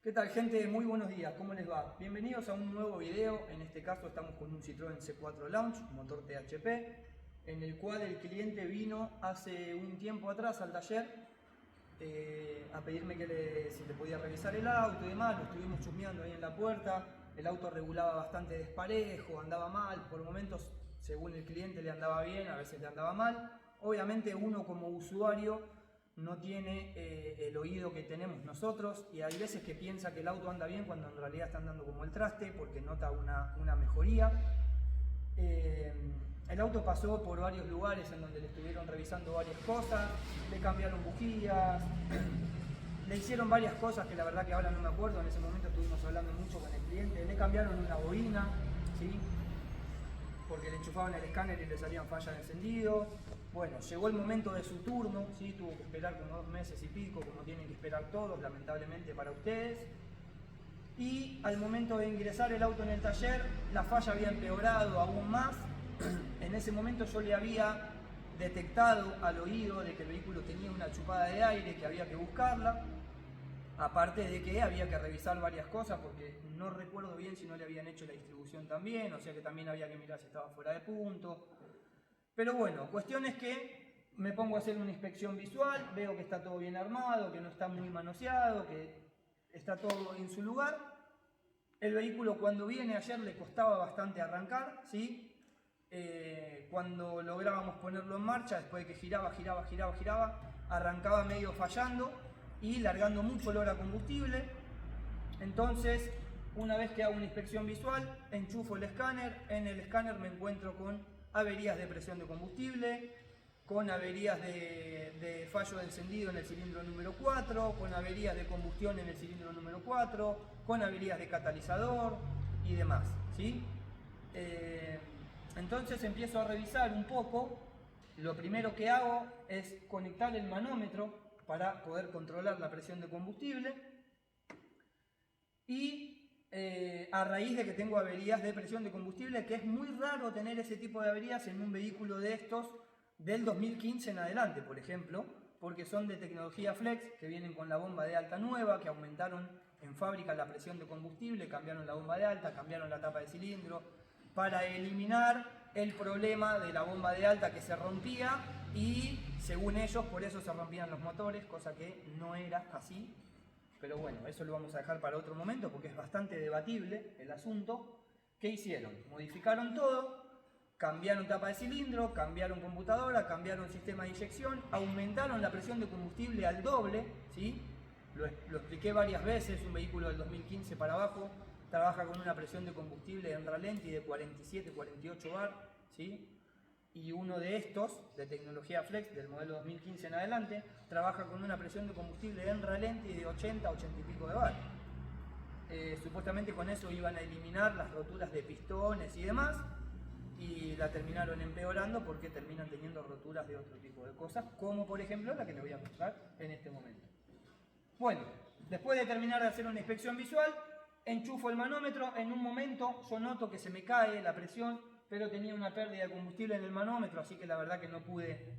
¿Qué tal, gente? Muy buenos días, ¿cómo les va? Bienvenidos a un nuevo video. En este caso estamos con un Citroën C4 Launch, motor THP, en el cual el cliente vino hace un tiempo atrás al taller a pedirme si le podía revisar el auto y demás. Lo estuvimos chusmeando ahí en la puerta. El auto regulaba bastante desparejo, andaba mal, por momentos según el cliente le andaba bien, a veces le andaba mal. Obviamente uno como usuario no tiene el oído que tenemos nosotros y hay veces que piensa que el auto anda bien cuando en realidad está andando como el traste porque nota una mejoría. El auto pasó por varios lugares en donde le estuvieron revisando varias cosas, le cambiaron bujías, le hicieron varias cosas que la verdad que ahora no me acuerdo. En ese momento estuvimos hablando mucho con el cliente, le cambiaron una bobina, ¿sí? Porque le enchufaban el escáner y le salían fallas de encendido. Bueno, llegó el momento de su turno, ¿sí? Tuvo que esperar como 2 meses y pico, como tienen que esperar todos, lamentablemente para ustedes. Y al momento de ingresar el auto en el taller, la falla había empeorado aún más. En ese momento yo le había detectado al oído de que el vehículo tenía una chupada de aire, que había que buscarla. Aparte de que había que revisar varias cosas, porque no recuerdo bien si no le habían hecho la distribución también, o sea que también había que mirar si estaba fuera de punto. Pero bueno, cuestión es que me pongo a hacer una inspección visual, veo que está todo bien armado, que no está muy manoseado, que está todo en su lugar. El vehículo cuando viene ayer le costaba bastante arrancar, ¿sí? Cuando lográbamos ponerlo en marcha, después de que giraba, arrancaba medio fallando y largando mucho olor a combustible. Entonces, una vez que hago una inspección visual, enchufo el escáner. En el escáner me encuentro con averías de presión de combustible, con averías de fallo de encendido en el cilindro número 4, con averías de combustión en el cilindro número 4, con averías de catalizador y demás, ¿sí? Entonces empiezo a revisar un poco. Lo primero que hago es conectar el manómetro para poder controlar la presión de combustible. Y a raíz de que tengo averías de presión de combustible, que es muy raro tener ese tipo de averías en un vehículo de estos del 2015 en adelante, por ejemplo, porque son de tecnología Flex, que vienen con la bomba de alta nueva, que aumentaron en fábrica la presión de combustible, cambiaron la bomba de alta, cambiaron la tapa de cilindro, para eliminar el problema de la bomba de alta que se rompía y, según ellos, por eso se rompían los motores, cosa que no era así. Pero bueno, eso lo vamos a dejar para otro momento porque es bastante debatible el asunto. ¿Qué hicieron? Modificaron todo, cambiaron tapa de cilindro, cambiaron computadora, cambiaron sistema de inyección, aumentaron la presión de combustible al doble, ¿sí? Lo expliqué varias veces. Un vehículo del 2015 para abajo trabaja con una presión de combustible en ralenti de 47-48 bar, ¿sí? Y uno de estos, de tecnología Flex, del modelo 2015 en adelante, trabaja con una presión de combustible en ralenti de 80 y pico de bar. Supuestamente con eso iban a eliminar las roturas de pistones y demás, y la terminaron empeorando porque terminan teniendo roturas de otro tipo de cosas, como por ejemplo la que les voy a mostrar en este momento. Bueno, después de terminar de hacer una inspección visual, enchufo el manómetro. En un momento yo noto que se me cae la presión, pero tenía una pérdida de combustible en el manómetro, así que la verdad que no pude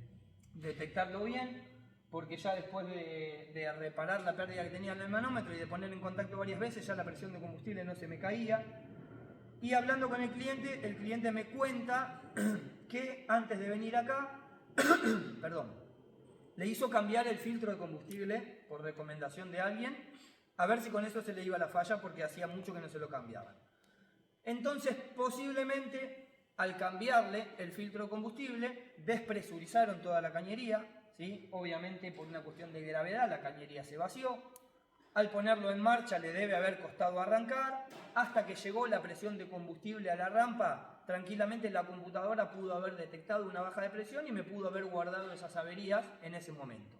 detectarlo bien, porque ya después de reparar la pérdida que tenía en el manómetro y de ponerlo en contacto varias veces, ya la presión de combustible no se me caía. Y hablando con el cliente me cuenta que antes de venir acá, perdón, le hizo cambiar el filtro de combustible por recomendación de alguien, a ver si con eso se le iba la falla, porque hacía mucho que no se lo cambiaban. Entonces, posiblemente, al cambiarle el filtro de combustible, despresurizaron toda la cañería, ¿sí? Obviamente, por una cuestión de gravedad, la cañería se vació. Al ponerlo en marcha le debe haber costado arrancar. Hasta que llegó la presión de combustible a la rampa, tranquilamente la computadora pudo haber detectado una baja de presión y me pudo haber guardado esas averías en ese momento.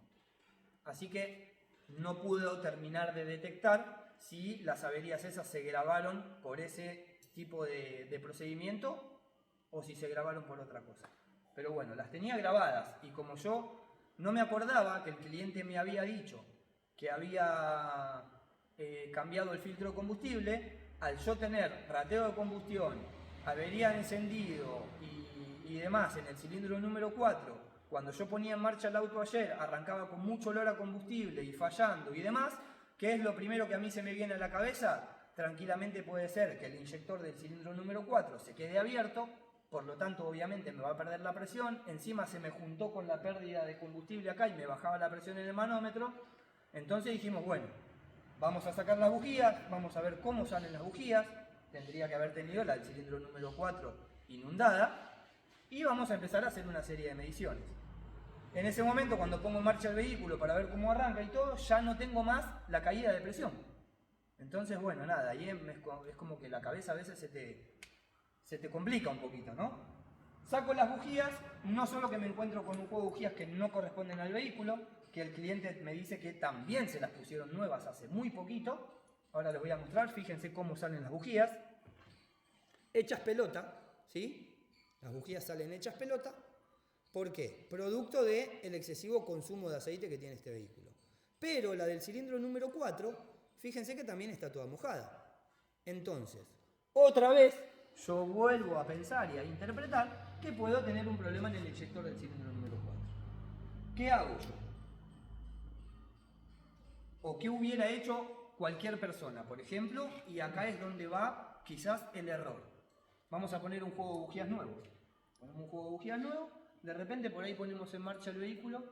Así que no pudo terminar de detectar si las averías esas se grabaron por ese tipo de procedimiento o si se grabaron por otra cosa. Pero bueno, las tenía grabadas, y como yo no me acordaba que el cliente me había dicho que había cambiado el filtro de combustible, al yo tener rateo de combustión, avería de encendido y demás en el cilindro número 4, cuando yo ponía en marcha el auto ayer arrancaba con mucho olor a combustible y fallando y demás, ¿Qué es lo primero que a mí se me viene a la cabeza? Tranquilamente puede ser que el inyector del cilindro número 4 se quede abierto, por lo tanto obviamente me va a perder la presión, encima se me juntó con la pérdida de combustible acá y me bajaba la presión en el manómetro. Entonces dijimos, bueno, vamos a sacar las bujías, vamos a ver cómo salen las bujías, tendría que haber tenido la del cilindro número 4 inundada, y vamos a empezar a hacer una serie de mediciones. En ese momento, cuando pongo en marcha el vehículo para ver cómo arranca y todo, ya no tengo más la caída de presión. Entonces, bueno, nada, ahí es como que la cabeza a veces se te complica un poquito, ¿no? Saco las bujías, no solo que me encuentro con un juego de bujías que no corresponden al vehículo, que el cliente me dice que también se las pusieron nuevas hace muy poquito. Ahora les voy a mostrar, fíjense cómo salen las bujías. Hechas pelota, ¿sí? Las bujías salen hechas pelota. ¿Por qué? Producto del excesivo consumo de aceite que tiene este vehículo. Pero la del cilindro número 4, fíjense que también está toda mojada. Entonces, otra vez, yo vuelvo a pensar y a interpretar que puedo tener un problema en el inyector del cilindro número 4. ¿Qué hago yo? ¿O qué hubiera hecho cualquier persona, por ejemplo? Y acá es donde va quizás el error. Vamos a poner un juego de bujías nuevo. Ponemos un juego de bujías nuevo. De repente por ahí ponemos en marcha el vehículo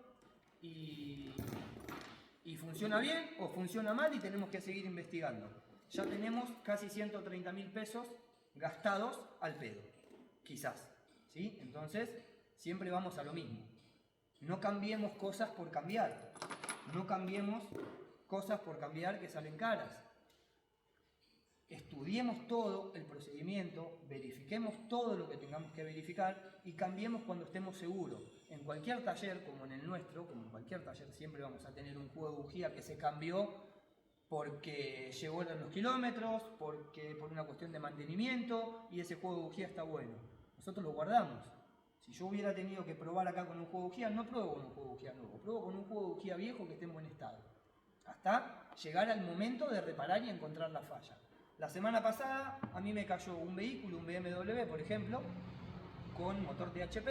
y funciona bien o funciona mal y tenemos que seguir investigando. Ya tenemos casi 130.000 pesos gastados al pedo, quizás, ¿sí? Entonces, siempre vamos a lo mismo. No cambiemos cosas por cambiar. No cambiemos cosas por cambiar que salen caras. Estudiemos todo el procedimiento, verifiquemos todo lo que tengamos que verificar y cambiemos cuando estemos seguros. En cualquier taller, como en el nuestro, como en cualquier taller, siempre vamos a tener un juego de bujía que se cambió porque llegó en los kilómetros, por una cuestión de mantenimiento, y ese juego de bujía está bueno. Nosotros lo guardamos. Si yo hubiera tenido que probar acá con un juego de bujía, no pruebo con un juego de bujía nuevo, pruebo con un juego de bujía viejo que esté en buen estado, hasta llegar al momento de reparar y encontrar la falla. La semana pasada a mí me cayó un vehículo, un BMW por ejemplo, con motor THP,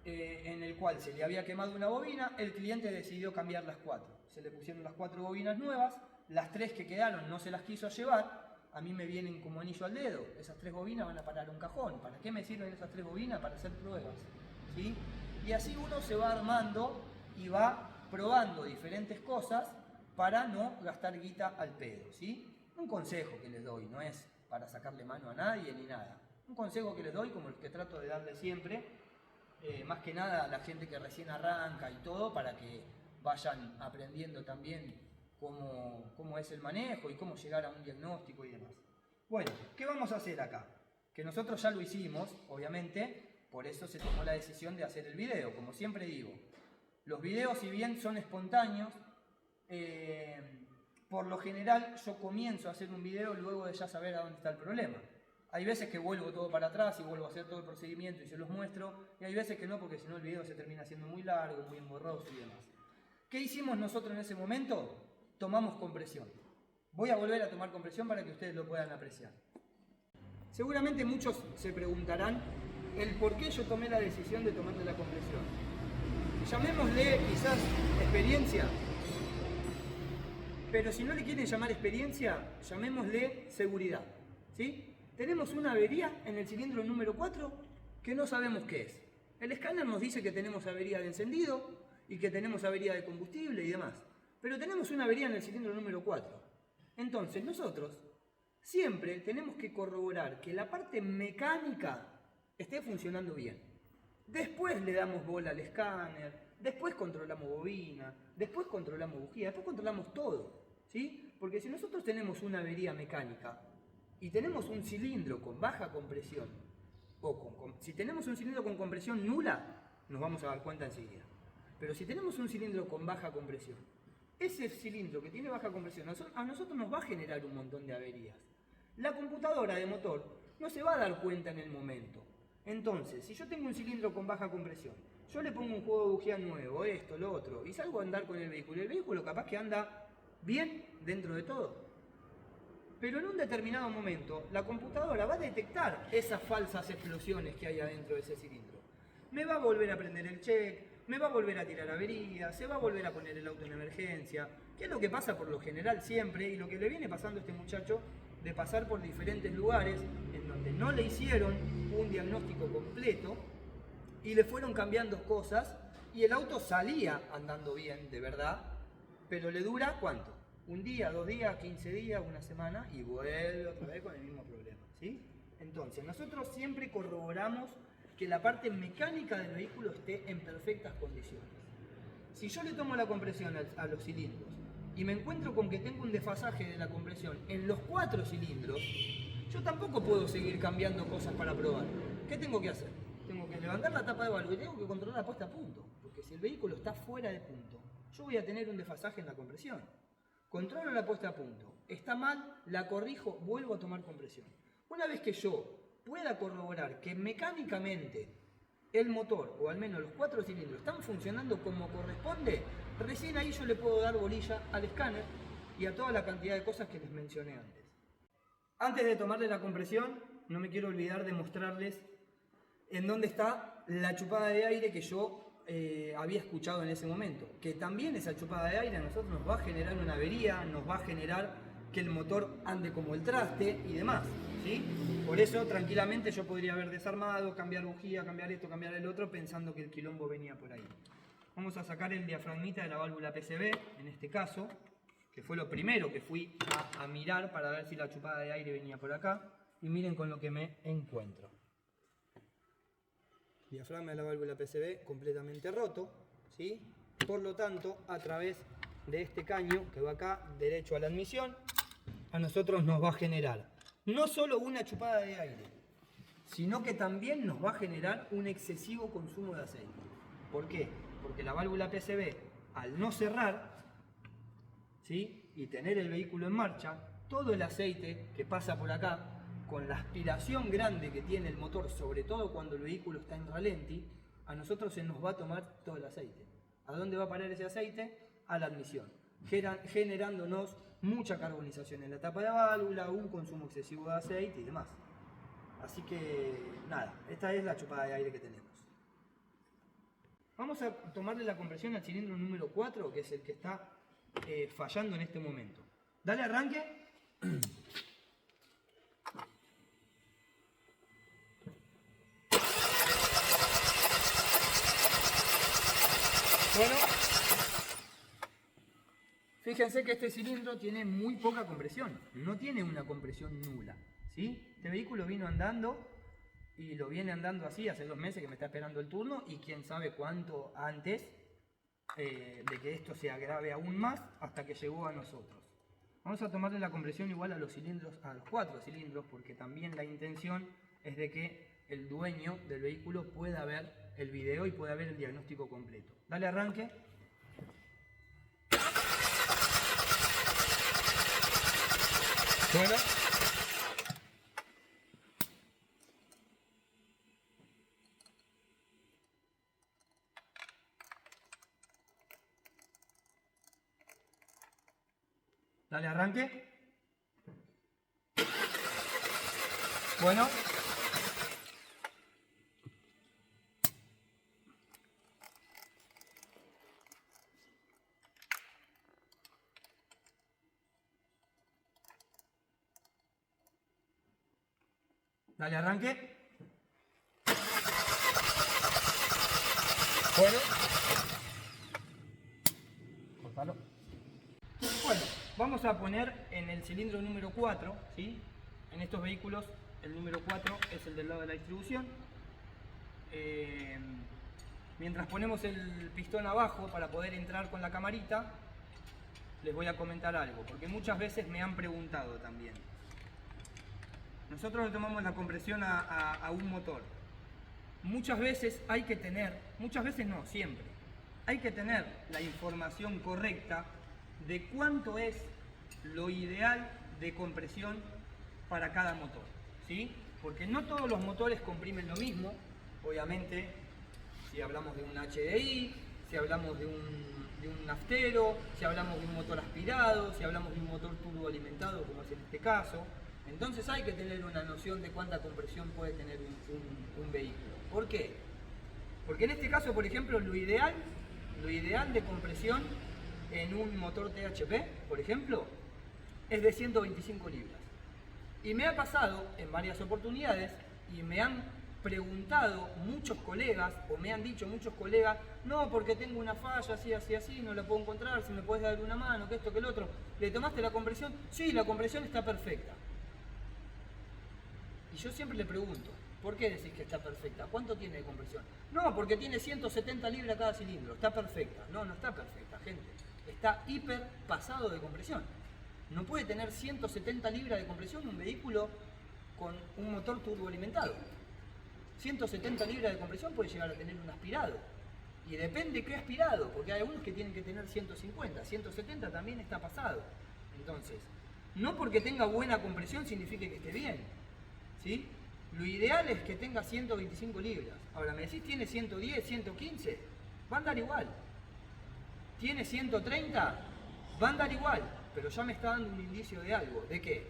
en el cual se le había quemado una bobina. El cliente decidió cambiar las 4. Se le pusieron las 4 bobinas nuevas, las 3 que quedaron no se las quiso llevar. A mí me vienen como anillo al dedo. Esas 3 bobinas van a parar un cajón. ¿Para qué me sirven esas 3 bobinas? Para hacer pruebas, ¿sí? Y así uno se va armando y va probando diferentes cosas para no gastar guita al pedo, ¿sí? Un consejo que les doy, no es para sacarle mano a nadie ni nada. Un consejo que les doy, como el que trato de darle siempre, más que nada a la gente que recién arranca y todo, para que vayan aprendiendo también cómo es el manejo y cómo llegar a un diagnóstico y demás. Bueno, ¿qué vamos a hacer acá? Que nosotros ya lo hicimos, obviamente, por eso se tomó la decisión de hacer el video. Como siempre digo, los videos, si bien son espontáneos, por lo general yo comienzo a hacer un video luego de ya saber a dónde está el problema. Hay veces que vuelvo todo para atrás y vuelvo a hacer todo el procedimiento y se los muestro, y hay veces que no, porque si no el video se termina siendo muy largo, muy engorroso y demás. ¿Qué hicimos nosotros en ese momento? Tomamos compresión. Voy a volver a tomar compresión para que ustedes lo puedan apreciar. Seguramente muchos se preguntarán el por qué yo tomé la decisión de tomarle la compresión. Llamémosle quizás experiencia, pero si no le quieren llamar experiencia, llamémosle seguridad, ¿sí? Tenemos una avería en el cilindro número 4 que no sabemos qué es. El escáner nos dice que tenemos avería de encendido y que tenemos avería de combustible y demás, pero tenemos una avería en el cilindro número 4. Entonces nosotros siempre tenemos que corroborar que la parte mecánica esté funcionando bien. Después le damos bola al escáner, después controlamos bobina, después controlamos bujía, después controlamos todo, ¿sí? Porque si nosotros tenemos una avería mecánica y tenemos un cilindro con baja compresión, o si tenemos un cilindro con compresión nula, nos vamos a dar cuenta enseguida. Pero si tenemos un cilindro con baja compresión, ese cilindro que tiene baja compresión a nosotros nos va a generar un montón de averías. La computadora de motor no se va a dar cuenta en el momento. Entonces, si yo tengo un cilindro con baja compresión, yo le pongo un juego de bujía nuevo, esto, lo otro, y salgo a andar con el vehículo capaz que anda bien dentro de todo. Pero en un determinado momento, la computadora va a detectar esas falsas explosiones que hay adentro de ese cilindro. Me va a volver a prender el check, me va a volver a tirar avería, se va a volver a poner el auto en emergencia, ¿Qué es lo que pasa por lo general siempre? Y lo que le viene pasando a este muchacho de pasar por diferentes lugares en donde no le hicieron un diagnóstico completo y le fueron cambiando cosas y el auto salía andando bien, de verdad, pero le dura ¿cuánto? Un día, 2 días, 15 días, una semana y vuelve otra vez con el mismo problema, ¿sí? Entonces, nosotros siempre corroboramos que la parte mecánica del vehículo esté en perfectas condiciones. Si yo le tomo la compresión a los cilindros y me encuentro con que tengo un desfasaje de la compresión en los 4 cilindros, yo tampoco puedo seguir cambiando cosas para probar. ¿Qué tengo que hacer? Tengo que levantar la tapa de válvula y tengo que controlar la puesta a punto, porque si el vehículo está fuera de punto, yo voy a tener un desfasaje en la compresión. Controlo la puesta a punto, está mal, la corrijo, vuelvo a tomar compresión. Una vez que yo pueda corroborar que mecánicamente el motor, o al menos los 4 cilindros, están funcionando como corresponde, recién ahí yo le puedo dar bolilla al escáner y a toda la cantidad de cosas que les mencioné antes. Antes de tomarle la compresión, no me quiero olvidar de mostrarles en dónde está la chupada de aire que yo había escuchado en ese momento. Que también esa chupada de aire a nosotros nos va a generar una avería, nos va a generar que el motor ande como el traste y demás, ¿sí? Por eso tranquilamente yo podría haber desarmado, cambiar bujía, cambiar esto, cambiar el otro, pensando que el quilombo venía por ahí. Vamos a sacar el diafragmita de la válvula PCB, en este caso, que fue lo primero que fui a mirar para ver si la chupada de aire venía por acá, y miren con lo que me encuentro. Diafragma de la válvula PCB completamente roto, ¿sí? Por lo tanto, a través de este caño que va acá, derecho a la admisión, a nosotros nos va a generar no solo una chupada de aire, sino que también nos va a generar un excesivo consumo de aceite. ¿Por qué? Porque la válvula PCB, al no cerrar, ¿sí? Y tener el vehículo en marcha, todo el aceite que pasa por acá, con la aspiración grande que tiene el motor, sobre todo cuando el vehículo está en ralenti, a nosotros se nos va a tomar todo el aceite. ¿A dónde va a parar ese aceite? A la admisión, generándonos mucha carbonización en la tapa de la válvula, un consumo excesivo de aceite y demás. Así que nada, esta es la chupada de aire que tenemos. Vamos a tomarle la compresión al cilindro número 4, que es el que está fallando en este momento. Dale arranque. Bueno, fíjense que este cilindro tiene muy poca compresión, no tiene una compresión nula, ¿sí? Este vehículo vino andando y lo viene andando así hace 2 meses que me está esperando el turno y quién sabe cuánto antes de que esto se agrave aún más hasta que llegó a nosotros. Vamos a tomarle la compresión igual a los cilindros, a los 4 cilindros, porque también la intención es de que el dueño del vehículo pueda ver el video y pueda ver el diagnóstico completo. Dale arranque. Bueno. Dale arranque. Bueno. Dale arranque. Bueno. Cortalo. Bueno, vamos a poner en el cilindro número 4, ¿sí? En estos vehículos el número 4 es el del lado de la distribución. Mientras ponemos el pistón abajo para poder entrar con la camarita, les voy a comentar algo, porque muchas veces me han preguntado también. Nosotros le tomamos la compresión a un motor. Muchas veces hay que tener, muchas veces no, siempre, hay que tener la información correcta de cuánto es lo ideal de compresión para cada motor, ¿sí? Porque no todos los motores comprimen lo mismo, obviamente, si hablamos de un HDI, si hablamos de un naftero, si hablamos de un motor aspirado, si hablamos de un motor turboalimentado, como es en este caso. Entonces hay que tener una noción de cuánta compresión puede tener un vehículo. ¿Por qué? Porque en este caso, por ejemplo, lo ideal de compresión en un motor THP, por ejemplo, es de 125 libras. Y me ha pasado en varias oportunidades y me han preguntado muchos colegas, o me han dicho muchos colegas, no, porque tengo una falla así, así, así, no la puedo encontrar, si me puedes dar una mano, que esto, que el otro. ¿Le tomaste la compresión? Sí, la compresión está perfecta. Y yo siempre le pregunto, ¿por qué decís que está perfecta? ¿Cuánto tiene de compresión? No, porque tiene 170 libras cada cilindro, está perfecta. No, no está perfecta, gente. Está hiper pasado de compresión. No puede tener 170 libras de compresión un vehículo con un motor turboalimentado. 170 libras de compresión puede llegar a tener un aspirado. Y depende qué aspirado, porque hay algunos que tienen que tener 150, 170 también está pasado. Entonces, no porque tenga buena compresión significa que esté bien, ¿sí? Lo ideal es que tenga 125 libras. Ahora, me decís, ¿tiene 110, 115? Va a andar igual. ¿Tiene 130? Va a andar igual. Pero ya me está dando un indicio de algo. ¿De qué?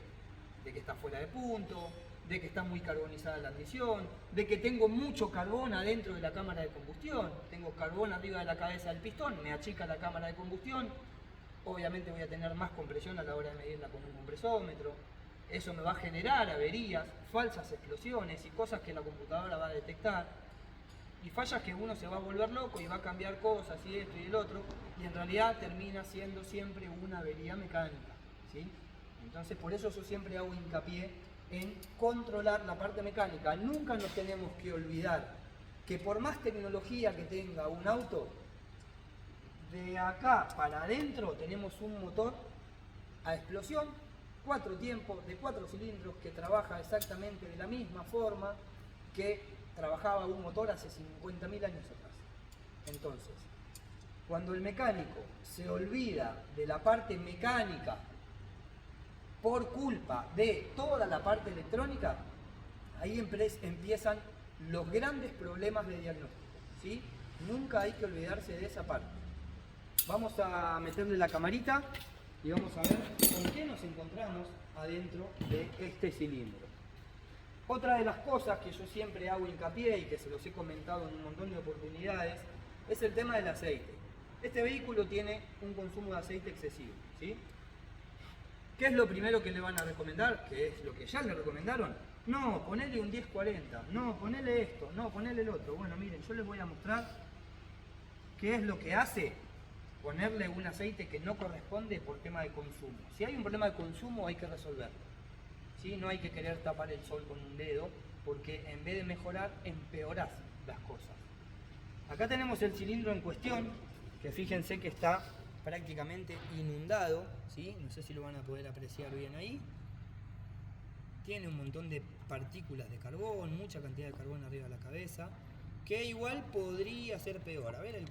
De que está fuera de punto, de que está muy carbonizada la admisión, de que tengo mucho carbón adentro de la cámara de combustión, tengo carbón arriba de la cabeza del pistón, me achica la cámara de combustión, obviamente voy a tener más compresión a la hora de medirla con un compresómetro, eso me va a generar averías, falsas explosiones y cosas que la computadora va a detectar, y fallas que uno se va a volver loco y va a cambiar cosas y esto y el otro, y en realidad termina siendo siempre una avería mecánica, ¿sí? Entonces por eso yo siempre hago hincapié en controlar la parte mecánica. Nunca nos tenemos que olvidar que por más tecnología que tenga un auto, de acá para adentro tenemos un motor a explosión, 4 tiempos, de 4 cilindros, que trabaja exactamente de la misma forma que trabajaba un motor hace 50.000 años atrás. Entonces, cuando el mecánico se olvida de la parte mecánica por culpa de toda la parte electrónica, ahí empiezan los grandes problemas de diagnóstico, ¿sí? Nunca hay que olvidarse de esa parte. Vamos a meterle la camarita y vamos a ver con qué nos encontramos adentro de este cilindro. Otra de las cosas que yo siempre hago hincapié y que se los he comentado en un montón de oportunidades es el tema del aceite. Este vehículo tiene un consumo de aceite excesivo, ¿sí? ¿Qué es lo primero que le van a recomendar? ¿Qué es lo que ya le recomendaron? No, ponele un 1040, no, ponele esto, no, ponele el otro. Bueno, miren, yo les voy a mostrar qué es lo que hace ponerle un aceite que no corresponde por tema de consumo. Si hay un problema de consumo hay que resolverlo, ¿sí? No hay que querer tapar el sol con un dedo, porque en vez de mejorar, empeorás las cosas. Acá tenemos el cilindro en cuestión, que fíjense que está prácticamente inundado, ¿sí? No sé si lo van a poder apreciar bien ahí. Tiene un montón de partículas de carbón, mucha cantidad de carbón arriba de la cabeza, que igual podría ser peor. A ver el 1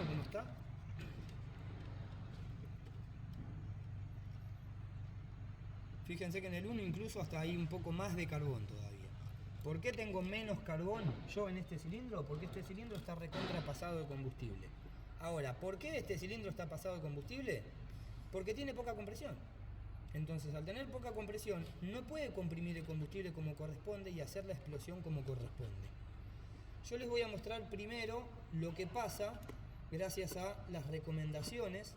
cómo está. Fíjense que en el 1 incluso hasta hay un poco más de carbón todavía. ¿Por qué tengo menos carbón yo en este cilindro? Porque este cilindro está recontra pasado de combustible. Ahora, ¿por qué este cilindro está pasado de combustible? Porque tiene poca compresión. Entonces, al tener poca compresión, no puede comprimir el combustible como corresponde y hacer la explosión como corresponde. Yo les voy a mostrar primero lo que pasa gracias a las recomendaciones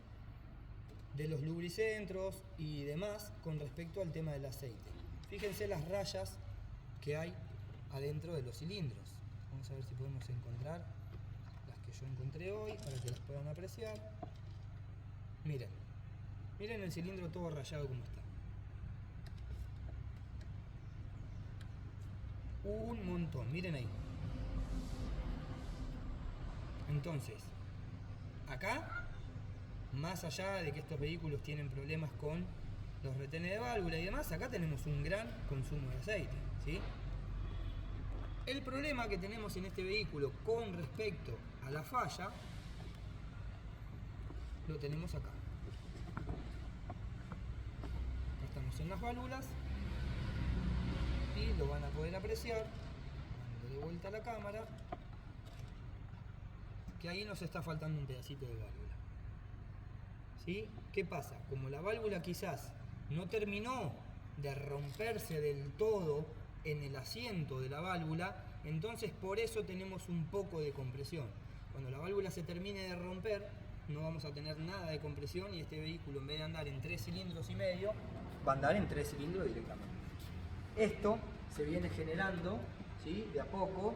de los lubricentros y demás con respecto al tema del aceite. Fíjense las rayas que hay adentro de los cilindros. Vamos a ver si podemos encontrar las que yo encontré hoy para que las puedan apreciar. Miren el cilindro todo rayado como está. Un montón, miren ahí. Entonces, acá, más allá de que estos vehículos tienen problemas con los retenes de válvula y demás, acá tenemos un gran consumo de aceite, ¿sí? El problema que tenemos en este vehículo con respecto a la falla, lo tenemos acá. Acá estamos en las válvulas y lo van a poder apreciar, dando de vuelta a la cámara, que ahí nos está faltando un pedacito de válvula, ¿sí? ¿Qué pasa? Como la válvula quizás no terminó de romperse del todo en el asiento de la válvula, entonces por eso tenemos un poco de compresión. Cuando la válvula se termine de romper, no vamos a tener nada de compresión y este vehículo, en vez de andar en 3 cilindros y medio, va a andar en 3 cilindros directamente. Esto se viene generando, ¿sí?, de a poco.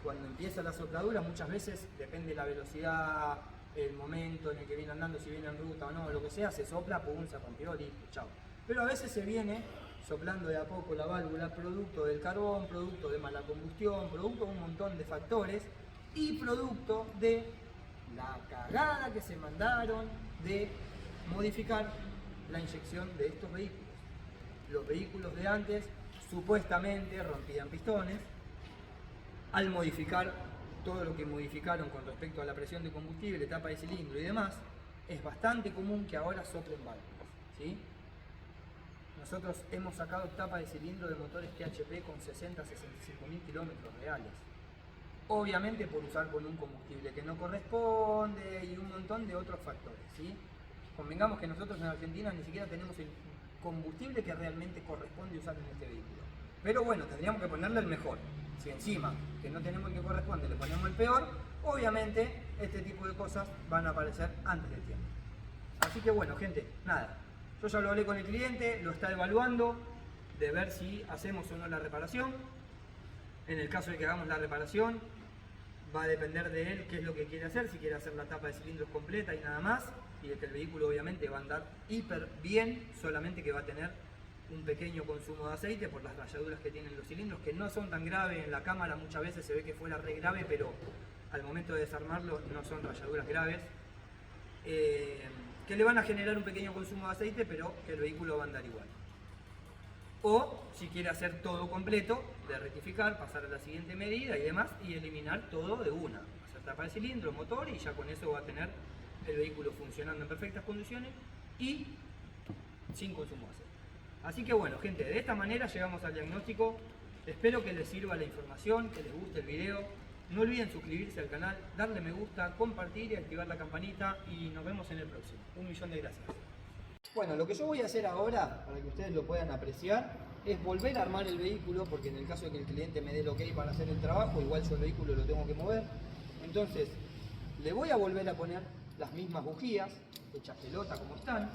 Cuando empieza la sopladura, muchas veces, depende de la velocidad, el momento en el que viene andando, si viene en ruta o no, lo que sea, se sopla, pum, se rompió, listo, chao. Pero a veces se viene soplando de a poco la válvula, producto del carbón, producto de mala combustión, producto de un montón de factores y producto de la cagada que se mandaron de modificar la inyección de estos vehículos. Los vehículos de antes supuestamente rompían pistones. Al modificar todo lo que modificaron con respecto a la presión de combustible, tapa de cilindro y demás, es bastante común que ahora soplen válvulas, ¿sí? Nosotros hemos sacado tapa de cilindro de motores THP con 60-65.000 kilómetros reales. Obviamente por usar con un combustible que no corresponde y un montón de otros factores, ¿sí? Convengamos que nosotros en Argentina ni siquiera tenemos el combustible que realmente corresponde usar en este vehículo. Pero bueno, tendríamos que ponerle el mejor. Si encima que no tenemos el que corresponde le ponemos el peor, obviamente este tipo de cosas van a aparecer antes del tiempo. Así que bueno, gente, nada. Yo ya lo hablé con el cliente, lo está evaluando, de ver si hacemos o no la reparación. En el caso de que hagamos la reparación, va a depender de él qué es lo que quiere hacer, si quiere hacer la tapa de cilindros completa y nada más, y de que el vehículo obviamente va a andar hiper bien, solamente que va a tener un pequeño consumo de aceite por las rayaduras que tienen los cilindros, que no son tan graves. En la cámara muchas veces se ve que fuera re grave, pero al momento de desarmarlo no son rayaduras graves, que le van a generar un pequeño consumo de aceite, pero que el vehículo va a andar igual. O si quiere hacer todo completo, de rectificar, pasar a la siguiente medida y demás, y eliminar todo de una, hacer tapa de cilindro, motor, y ya con eso va a tener el vehículo funcionando en perfectas condiciones y sin consumo de aceite. Así que bueno, gente, de esta manera llegamos al diagnóstico. Espero que les sirva la información, que les guste el video. No olviden suscribirse al canal, darle me gusta, compartir y activar la campanita, y nos vemos en el próximo. 1.000.000 de gracias. Bueno, lo que yo voy a hacer ahora, para que ustedes lo puedan apreciar, es volver a armar el vehículo, porque en el caso de que el cliente me dé el ok para hacer el trabajo, igual yo el vehículo lo tengo que mover. Entonces, le voy a volver a poner las mismas bujías, hechas pelota como están.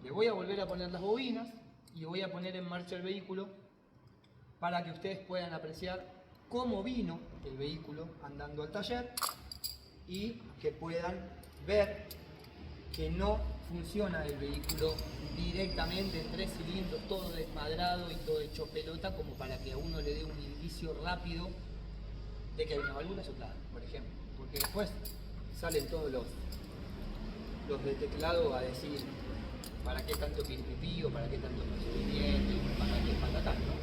Le voy a volver a poner las bobinas y voy a poner en marcha el vehículo para que ustedes puedan apreciar cómo vino el vehículo andando al taller y que puedan ver que no funciona el vehículo directamente en 3 cilindros, todo desmadrado y todo hecho pelota, como para que a uno le dé un indicio rápido de que hay una válvula soplada, por ejemplo. Porque después salen todos los de teclado a decir para qué tanto pipipí o para qué tanto procedimiento y para qué patatán, ¿no?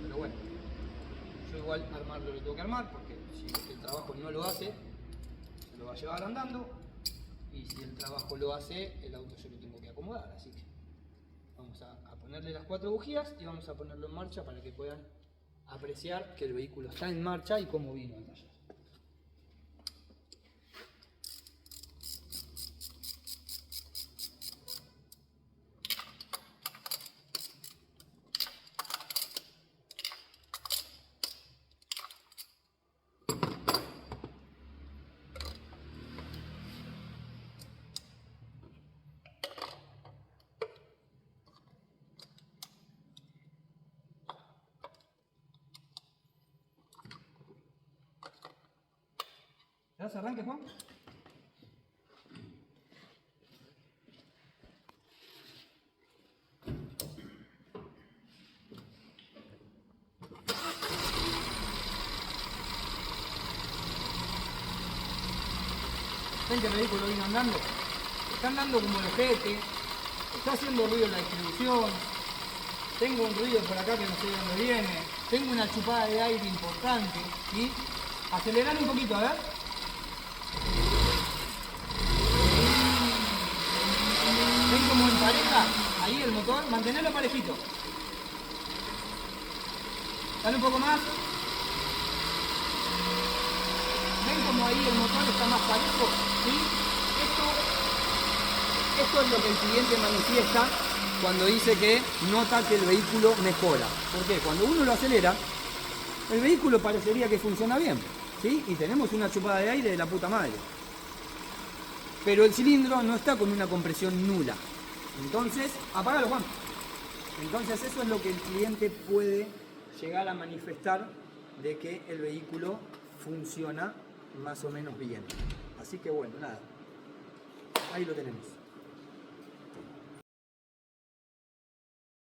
Pero bueno, yo igual armarlo lo tengo que armar, porque si el trabajo no lo hace, se lo va a llevar andando, y si el trabajo lo hace, el auto yo lo tengo que acomodar. Así que vamos a ponerle las 4 bujías y vamos a ponerlo en marcha para que puedan apreciar que el vehículo está en marcha y cómo vino al taller. ¿Le das arranque, Juan? ¿Ven que el vehículo viene andando? Está andando como el ojete, está haciendo ruido en la distribución, tengo un ruido por acá que no sé de dónde viene, tengo una chupada de aire importante, ¿sí? Acelerar un poquito, a ver. ¿Ven como en pareja? Ahí el motor, mantenerlo parejito. Dale un poco más. ¿Ven como ahí el motor está más parejo? ¿Sí? Esto es lo que el cliente manifiesta cuando dice que nota que el vehículo mejora. ¿Por qué? Cuando uno lo acelera, el vehículo parecería que funciona bien, ¿sí? Y tenemos una chupada de aire de la puta madre. pero el cilindro no está con una compresión nula. Entonces, apágalo, Juan. Entonces eso es lo que el cliente puede llegar a manifestar de que el vehículo funciona más o menos bien. Así que bueno, nada, ahí lo tenemos.